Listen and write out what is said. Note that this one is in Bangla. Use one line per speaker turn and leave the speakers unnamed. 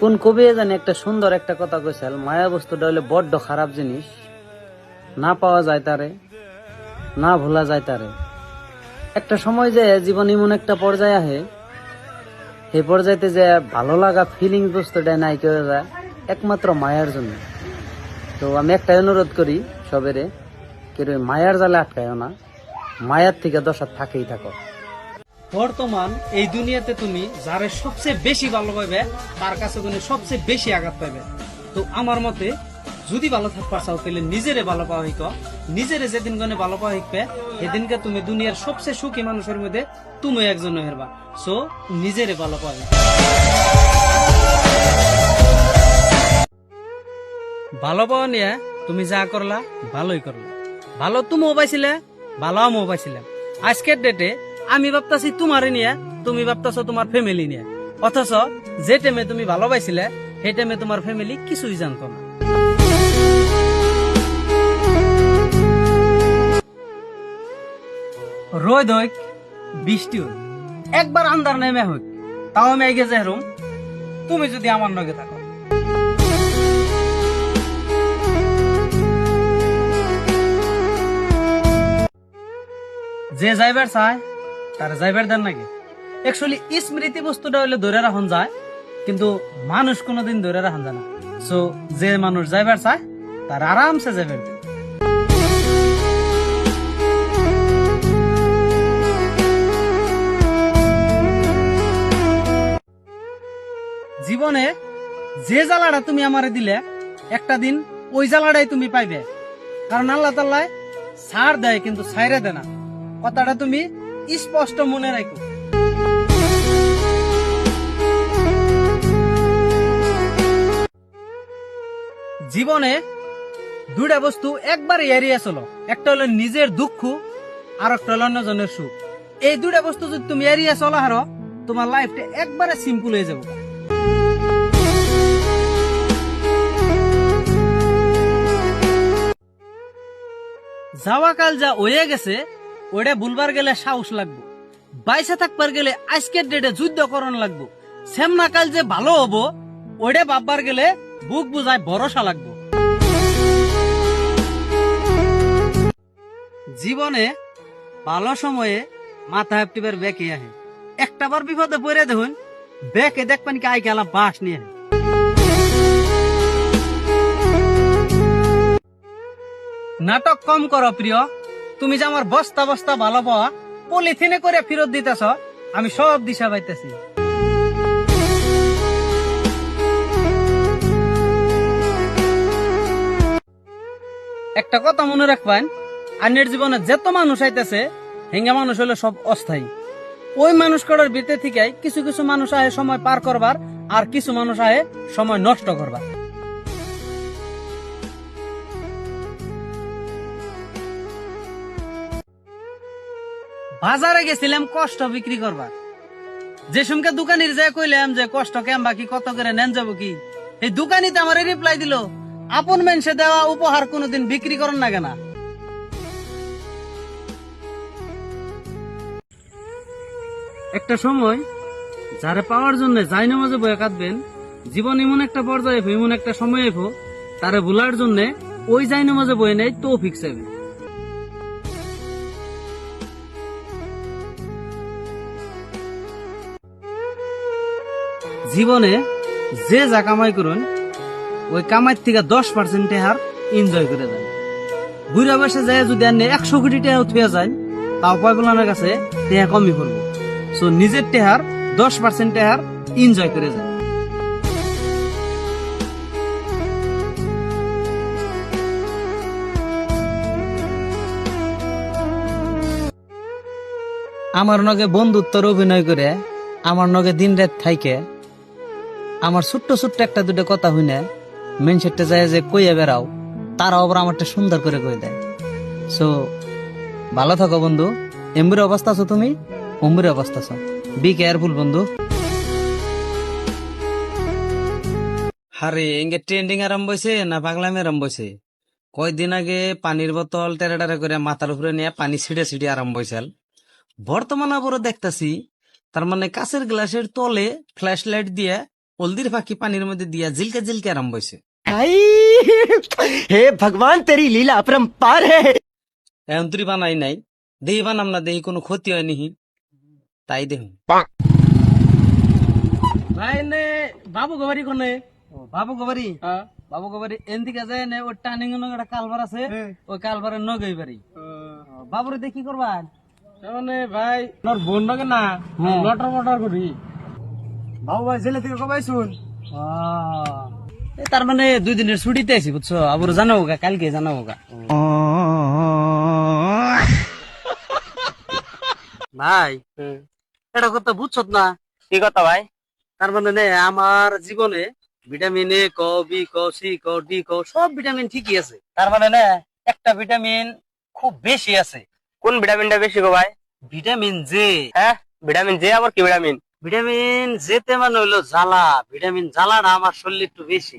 কোন কবি জানি একটা সুন্দর একটা কথা কইছিল, মায়া বস্তুটা হইলে বড্ড খারাপ জিনিস, না পাওয়া যায় তারে, না ভোলা যায় তারে। একটা সময় যে জীবন এমন একটা পর্যায়ে আহে, এই পর্যায়েতে যে ভালো লাগা ফিলিংস বস্তুটা নাই কেউ যায় একমাত্র মায়ার জন্য। তো আমি একটা অনুরোধ করি সবেরে, কেউ মায়ার জালে আটকায় না, মায়ার থেকে দশা থাকেই থাকো।
বর্তমান এই দুনিয়াতে তুমি যারে সবচেয়ে বেশি ভালো পাইবে তার কাছে তুমি সবচেয়ে বেশি আঘাত পাইবে। তো আমার মতে যদি ভালো থাকবার চাও তাহলে নিজেরে ভালো পাওয়া হইক, নিজেরে যেদিন গনে ভালো পাওয়া হইবে সেদিনকে তুমি দুনিয়ার সবচেয়ে সুখী মানুষের মধ্যে তুমি একজন হেরবা। সো নিজেরে ভালো পাওয়া হইক। ভালো পাওয়া নিয়ে তুমি যা করলা ভালোই করলা, ভালো তুমিও পাইছিলে, ভালো আমিও পাইছিলাম। আজকের ডেটে আমি ভাবতাছি তোমারে নিয়ে, তুমি ভাবতাছো তোমার ফ্যামিলি নিয়ে, অথচ যে টাইমে তুমি ভালো পাইছিলে সেই টাইমে তোমার ফ্যামিলি কিছুই জানতো না। রোদ হইক, বৃষ্টি হইক, একবার আন্দার নেমে হইক, তাও আমি এগিয়ে যাই রুম, তুমি যদি আমার নগে থাকো। যে যাইবার চায় তার যাইবার দেন নাকি? একচুয়ালি স্মৃতি বস্তুটা হইলে ধরে রাখন যায়, কিন্তু মানুষ কোনোদিন ধরে রাখন যায় না। সো যে মানুষ যাইবার চায় তার আরামসে যাইবার দেন। জীবনে যে জ্বালাটা তুমি আমারে দিলে একটা দিন ওই জ্বালাটাই তুমি পাইবে, কারণ আল্লাহ তাআলা ছাড় দেয় কিন্তু ছাইরে দেয় না। কথাটা তুমি স্পষ্ট মনে রাখো। জীবনে দুইটা বস্তু একবারে এড়িয়ে চলো, একটা হলো নিজের দুঃখ আর একটা হলো অন্যজনের সুখ। এই দুইটা বস্তু যদি তুমি এড়িয়ে চলো হারো, তোমার লাইফটা একবারে সিম্পল হয়ে যাবে। যাওয়া কাল যা হয়ে গেছে ওটা ভুলবার গেলে সাহস লাগবো, বাইসে থাকবার গেলে আজকের ডেটে যুদ্ধ করণ লাগবো। সেমনা কাল যে ভালো হবো ওটা ভাববার গেলে বুক বুঝায় ভরসা লাগবো। জীবনে ভালো সময়ে মাথা হ্যাপটিবার ব্যাকে আহে, একটা বার বিপদে পড়ে দেখুন ব্যাকে দেখবেন কি আই গেলাম বাস নিয়ে। নাটক কম করো প্রিয়, তুমি যে আমার বস্তা বস্তা ভালো পাওয়া পলিথিনে করে ফেরত দিতেছ, আমি সব দিশা পাইতেছি। একটা কথা মনে রাখবেন, আন্যের জীবনে যত মানুষ আইতেছে হেঙ্গা মানুষ হলো সব অস্থায়ী। ওই মানুষ করার ভিতরে থেকে কিছু কিছু মানুষ আহে সময় পার করবার, আর কিছু মানুষ আহে সময় নষ্ট করবার। বাজারে গেছিলাম কষ্ট বিক্রি করবার, যে সমকে দোকানির যায় কইলাম যে কষ্ট কেম বাকি কত করে নেন যাবো কি, এই দোকানিতে আমার রিপ্লাই দিল, আপন মানুষে দেওয়া উপহার কোনোদিন বিক্রি করেন না কেনা। একটা সময় যারা পাওয়ার জন্য যাই নামাজে বয়ে কাঁদবেন, জীবন এমন একটা পর্যায়ে এমন একটা সময় এফো তারে ভুলার জন্য ওই যাই নামাজে বয়ে নেই তৌফিক চাইবে। জীবনে যে যা কামাই করুন ওই কামাই থেকে 10% হার এনজয় করে দেন। বুড়া বয়সে যায় যদি আপনি 100 কোটি টাকা থুয়ে যায়, তাও পয়বলানের কাছে টেহা কমই করবো। সো নিজের টেহার 10% টেহার এনজয় করে যায়। আমার নগে বন্ধুত্বর অভিনয় করে, আমার নগে দিন রাত থাইকে, আমার ছোট্ট ছোট্ট একটা দুটো কথা হইনে মেনসেটটা যায় যে কইয়া বেড়াও, তারাও আবার আমারটা সুন্দর করে কই দেয়। সো ভালো থাকো বন্ধু, এমবির অবস্থা আছো তুমি, অম্বির অবস্থা আছো, বি কেয়ারফুল বন্ধু। হারে এঙ্গে ট্রেন্ডিং আরম্ভ হয়েছে না পাগলামি আরম্ভ হয়েছে? কয়দিন আগে পানির বোতল টেরা টেরা করে মাথার উপরে নিয়ে পানি ছিটে ছিটে আরম্ভ হয়েছে, বর্তমানে আবারও দেখতেছি তার মানে কাঁচের গ্লাসের তলে ফ্ল্যাশ লাইট দিয়ে হলদির পাখি পানির মধ্যে দিয়া জিলকে জিলকে আরম্ভ হয়েছে।
भाई हे भगवान तेरी लीला अपरंपार है।
এখন তুই বানাই নাই, দেহি বানাম না, দেহি কোনো ক্ষতি হয়নি, তাই দেহ। ভাই নে বাবু গোবারি কোনে?
বাবু গোবারি বাবু গোবারি এদিকে যায় না, ওর টার্নিং একটা কালভার আছে, ওই কালভারের নগেই বাড়ি। বাবুরে দেখি করবা
মানে ভাই তোর বোন নাকি না লটর মটর করি।
बाबू भाई जेल থেকে কবে শুন?
তার মানে 2 দিনের ছুটিতে আছি বুঝছো, আবুর জানাবো গা, কালকে জানাবো গা। ভাই এটা কথা বুঝছত না?
কি কথা ভাই?
তার মানে নে আমার জীবনে ভিটামিন এ ক, বি ক, সি ক, ডি ক, সব ভিটামিন ঠিকই আছে। তার মানে না একটা ভিটামিন খুব বেশি আছে।
কোন ভিটামিনটা বেশি গো ভাই?
Vitamin J.
হ্যাঁ, ভিটামিন জে আবার কি ভিটামিন?
ভিটামিন জেতে মানে হইলো জ্বালা, ভিটামিন জ্বালাটা আমার শরীরে একটু বেশি।